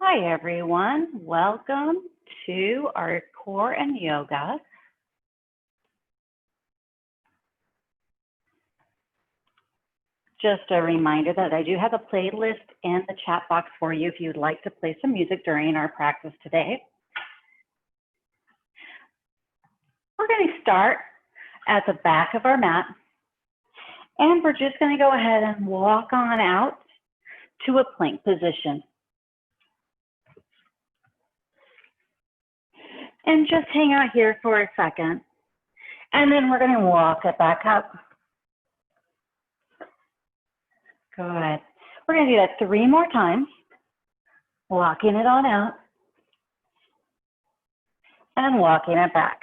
Hi, everyone. Welcome to our core and yoga. Just a reminder that I do have a playlist in the chat box for you if you'd like to play some music during our practice today. We're going to start at the back of our mat, and we're just going to go ahead and walk on out to a plank position. And just hang out here for a second, and then we're going to walk it back up. Good. We're going to do that 3 more times, walking it on out and walking it back.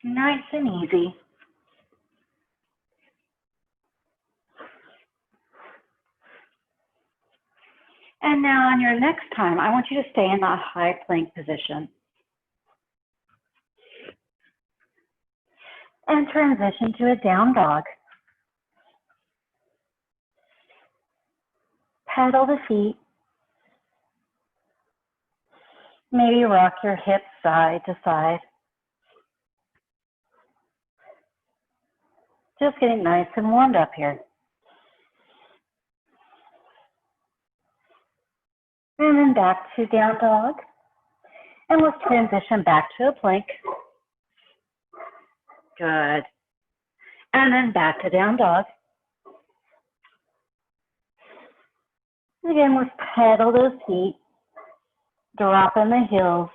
Nice and easy. And now on your next time, I want you to stay in that high plank position. And transition to a down dog. Pedal the feet. Maybe rock your hips side to side. Just getting nice and warmed up here. And then back to down dog. And let's transition back to a plank. Good. And then back to down dog. Again, let's pedal those feet. Drop in the heels.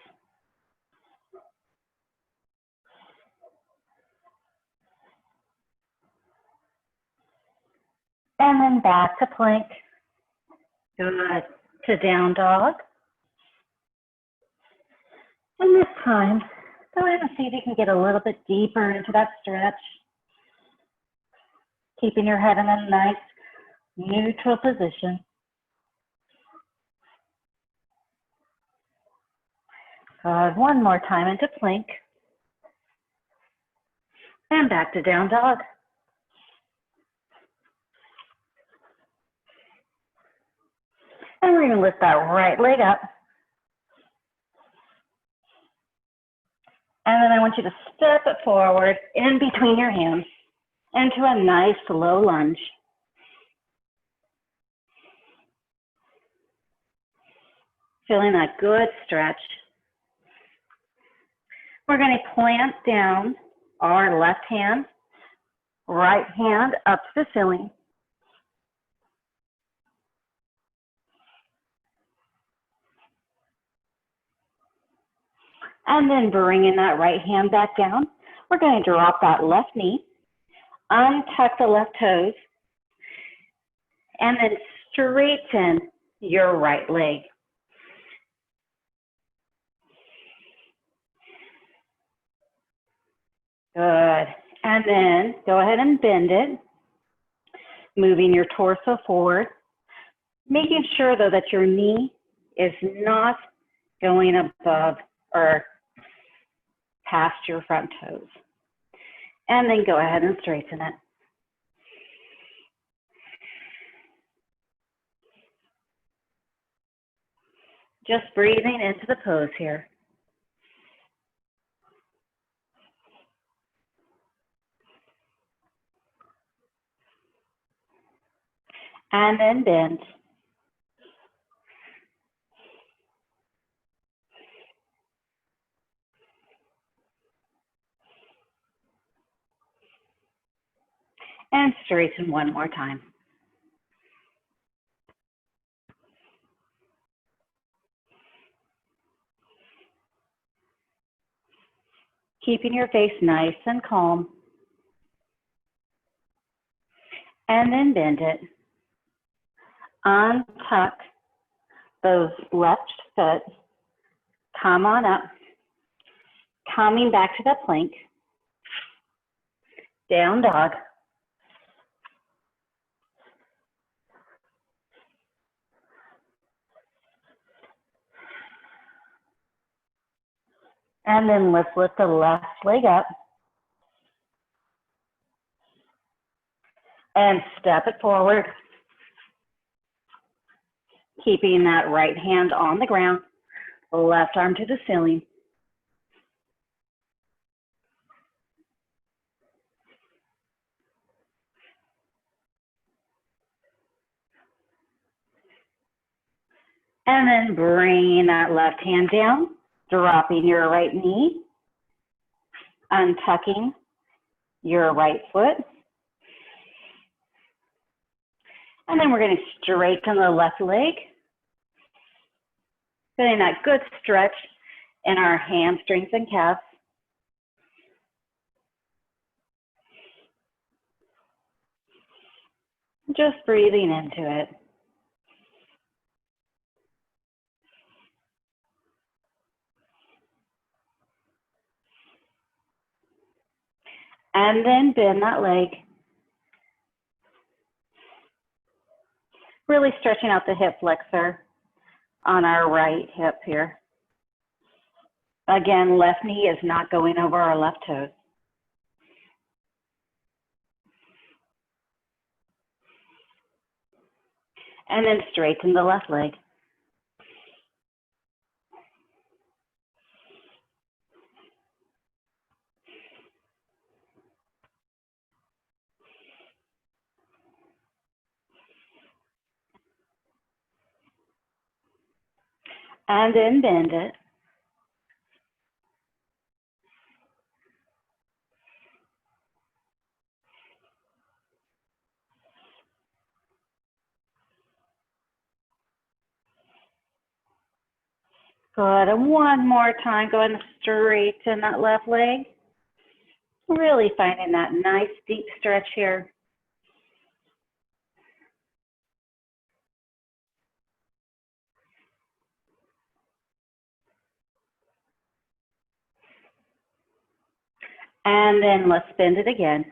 And then back to plank. Good. To down dog. And this time, go ahead and see if you can get a little bit deeper into that stretch. Keeping your head in a nice neutral position. Good. One more time into plank. And back to down dog. And we're going to lift that right leg up. And then I want you to step it forward in between your hands into a nice low lunge. Feeling that good stretch. We're going to plant down our left hand, right hand up to the ceiling. And then bringing that right hand back down, we're going to drop that left knee, untuck the left toes, and then straighten your right leg. Good. And then go ahead and bend it, moving your torso forward, making sure though that your knee is not going above or past your front toes. And then go ahead and straighten it. Just breathing into the pose here. And then bend. And straighten one more time. Keeping your face nice and calm. And then bend it. Untuck those left foot. Come on up. Coming back to the plank. Down dog. And then let's lift the left leg up. And step it forward. Keeping that right hand on the ground, left arm to the ceiling. And then bringing that left hand down, dropping your right knee, untucking your right foot. And then we're going to straighten the left leg. Getting that good stretch in our hamstrings and calves. Just breathing into it. And then bend that leg. Really stretching out the hip flexor on our right hip here. Again, left knee is not going over our left toes. And then straighten the left leg. And then bend it. Good, and one more time, go ahead and straighten that left leg. Really finding that nice deep stretch here. And then let's bend it again.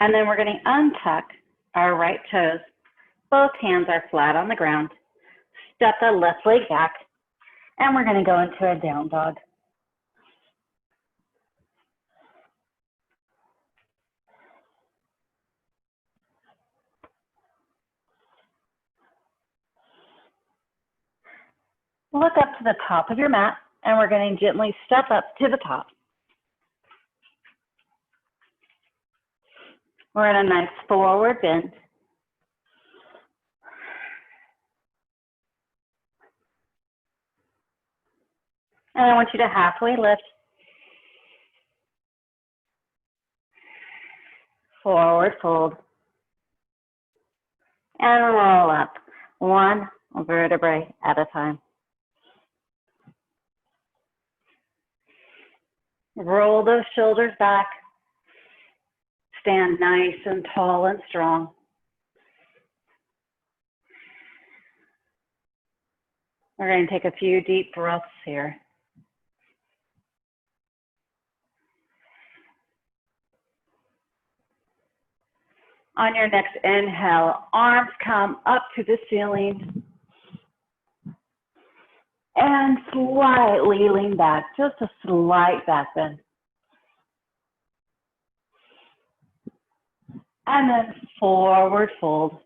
And then we're going to untuck our right toes. Both hands are flat on the ground. Step the left leg back, and we're going to go into a down dog. Look up to the top of your mat, and we're going to gently step up to the top. We're in a nice forward bend. And I want you to halfway lift. Forward fold. And roll up, one vertebrae at a time. Roll those shoulders back. Stand nice and tall and strong. We're going to take a few deep breaths here. On your next inhale, arms come up to the ceiling. And slightly lean back, just a slight back bend. And then forward fold.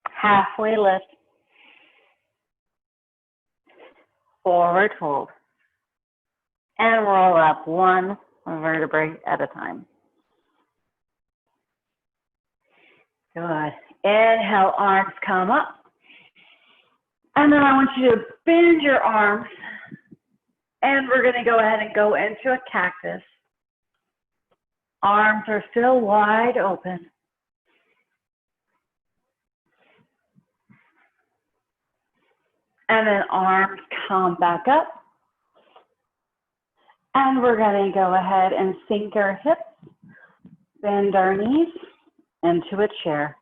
Halfway lift. Forward fold. And roll up one vertebrae at a time. Good. Inhale, arms come up. And then I want you to bend your arms. And we're going to go ahead and go into a cactus. Arms are still wide open. And then arms come back up. And we're going to go ahead and sink our hips, bend our knees into a chair.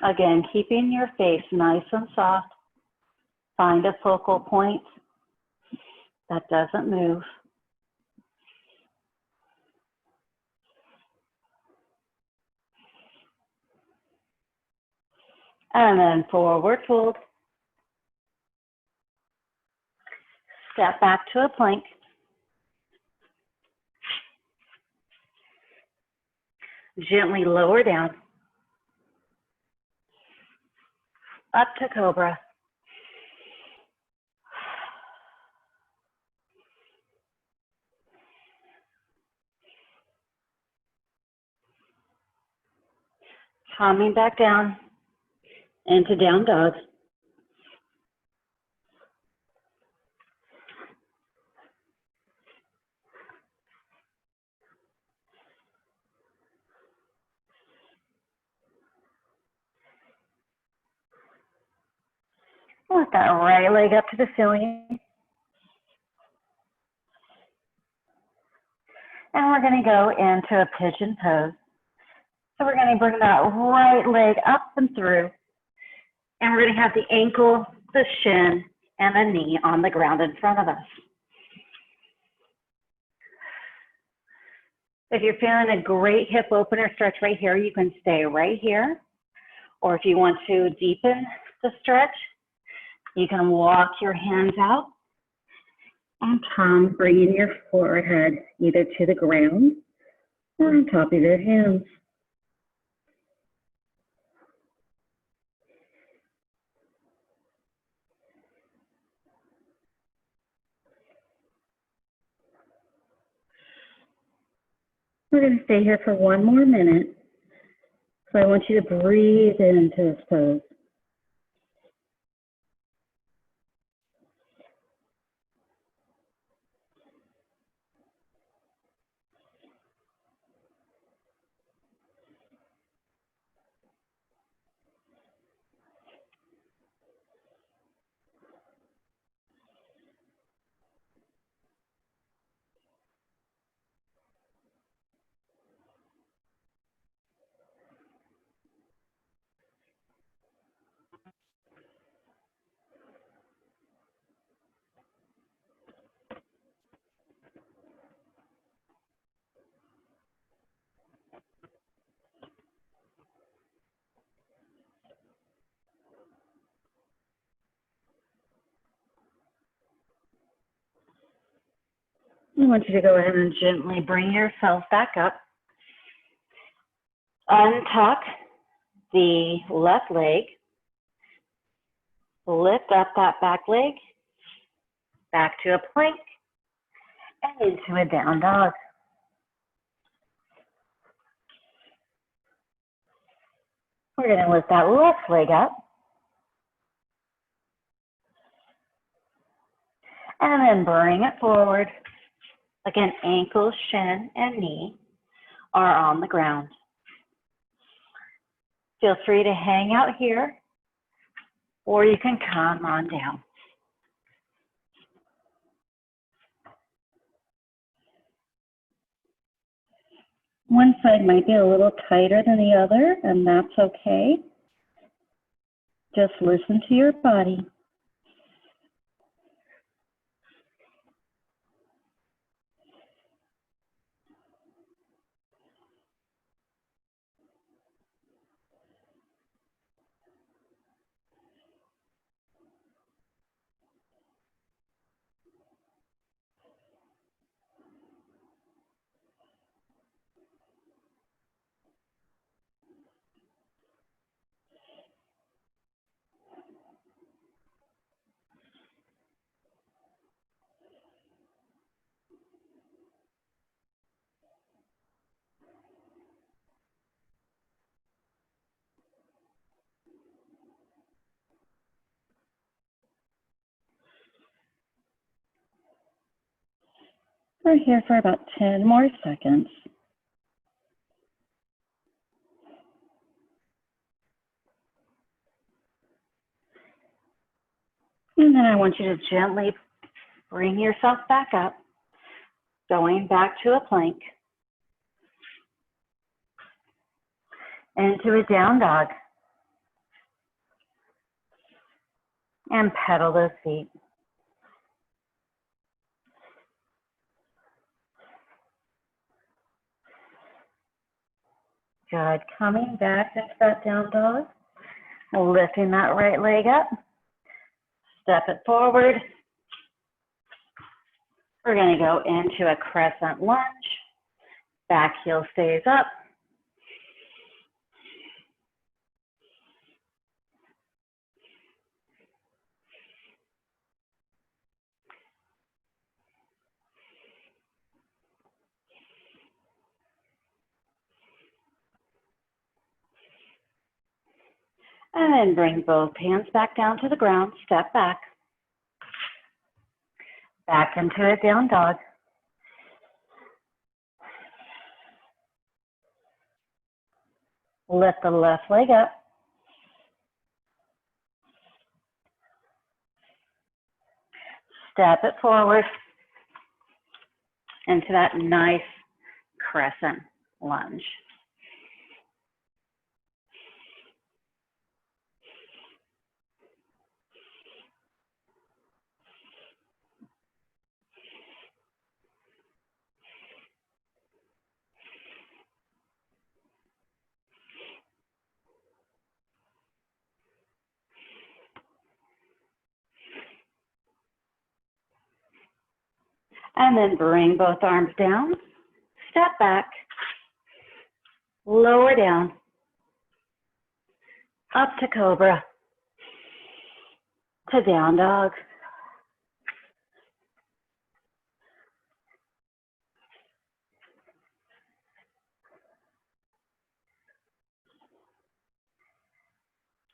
Again, keeping your face nice and soft. Find a focal point. that doesn't move. And then forward fold. Step back to a plank. Gently lower down. Up to cobra. Calming back down into down dog. Lift that right leg up to the ceiling. And we're going to go into a pigeon pose. So we're going to bring that right leg up and through. And we're going to have the ankle, the shin, and the knee on the ground in front of us. If you're feeling a great hip opener stretch right here, you can stay right here. Or if you want to deepen the stretch, you can walk your hands out and come, bringing your forehead either to the ground or on top of your hands. We're going to stay here for one more minute. So I want you to breathe into this pose. I want you to go ahead and gently bring yourself back up. Untuck the left leg. Lift up that back leg. Back to a plank. And into a down dog. We're going to lift that left leg up. And then bring it forward. Again, ankle, shin, and knee are on the ground. Feel free to hang out here, or you can come on down. One side might be a little tighter than the other, and that's okay. Just listen to your body. We're here for about 10 more seconds. And then I want you to gently bring yourself back up, going back to a plank, into a down dog, and pedal those feet. Good. Coming back into that down dog. Lifting that right leg up. Step it forward. We're going to go into a crescent lunge. Back heel stays up. And then bring both hands back down to the ground. Step back. Back into a down dog. Lift the left leg up. Step it forward into that nice crescent lunge. And then bring both arms down, step back, lower down, up to cobra, to down dog.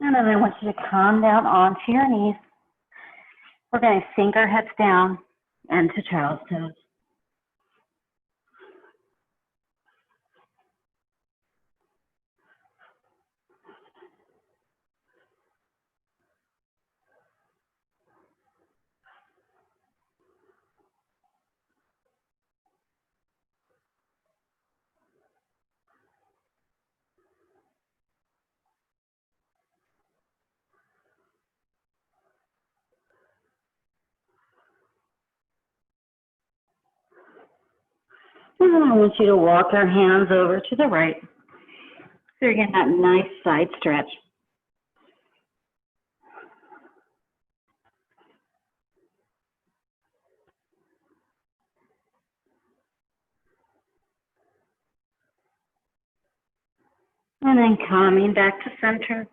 And then I want you to come down onto your knees. We're going to sink our hips down into child's pose. And then I want you to walk your hands over to the right. So you're getting that nice side stretch. And then coming back to center.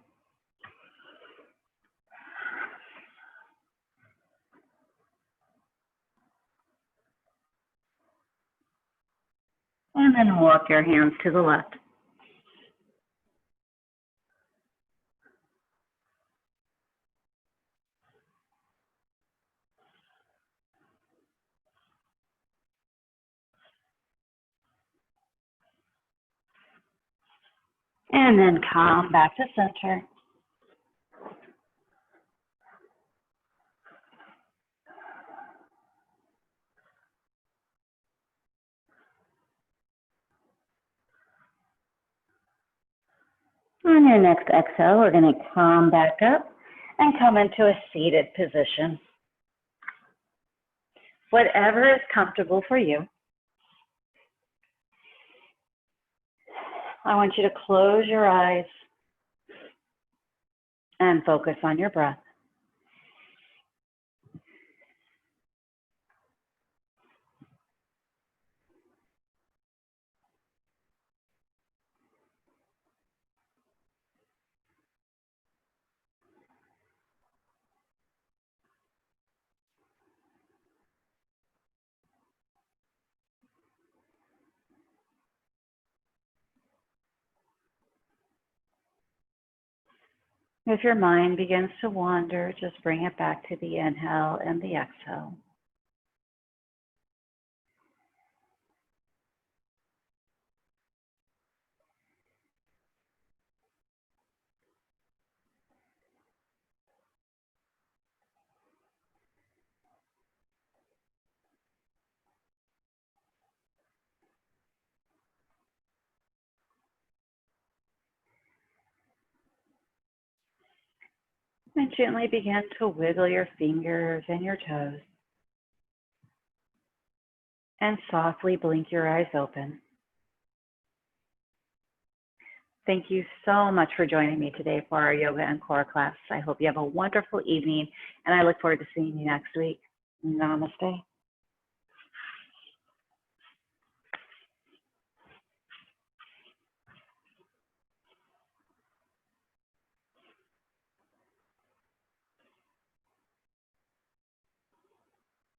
And then walk your hands to the left. And then come back to center. On your next exhale, we're going to come back up and come into a seated position. Whatever is comfortable for you. I want you to close your eyes and focus on your breath. If your mind begins to wander, just bring it back to the inhale and the exhale. And gently begin to wiggle your fingers and your toes. And softly blink your eyes open. Thank you so much for joining me today for our yoga and core class. I hope you have a wonderful evening, and I look forward to seeing you next week. Namaste.